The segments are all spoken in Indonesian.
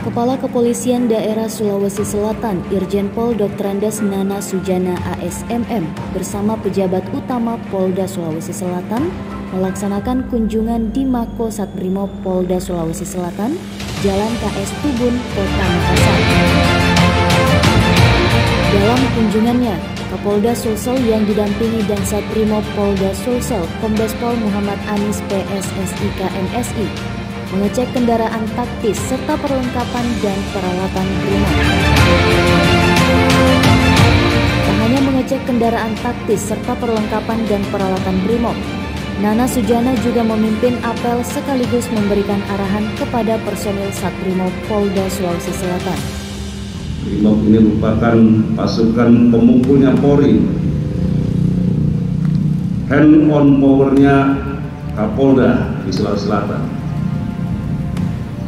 Kepala Kepolisian Daerah Sulawesi Selatan, Irjen Pol Dr. Andes Nana Sujana ASMM bersama pejabat utama Polda Sulawesi Selatan melaksanakan kunjungan di Mako Satbrimob Polda Sulawesi Selatan, Jalan KS Tubun, Kota Makassar. Dalam kunjungannya, Kapolda Sulsel yang didampingi dan Satbrimob Polda Sulsel, Kombes Pol Muhammad Anis PSSIK MSI, mengecek kendaraan taktis serta perlengkapan dan peralatan brimob. Tak hanya mengecek kendaraan taktis serta perlengkapan dan peralatan brimob, Nana Sujana juga memimpin apel sekaligus memberikan arahan kepada personil Satbrimob Polda Sulawesi Selatan. Brimob ini merupakan pasukan pemukulnya Polri, hand on powernya Kapolda di Sulawesi Selatan.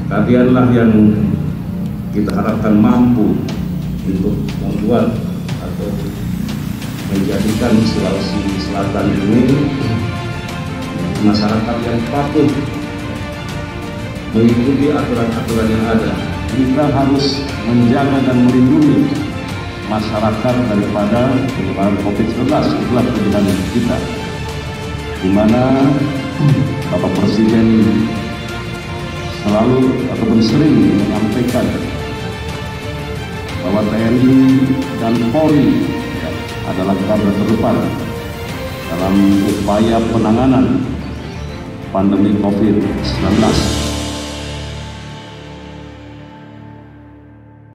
Kalianlah yang kita harapkan mampu untuk membuat atau menjadikan Sulawesi Selatan ini masyarakat yang patuh mengikuti aturan-aturan yang ada. Kita harus menjaga dan melindungi masyarakat daripada penyebaran COVID-19. Itulah tujuan kita, di mana Bapak Presiden selalu ataupun sering menyampaikan bahwa TNI dan Polri adalah garda terdepan dalam upaya penanganan pandemi COVID-19.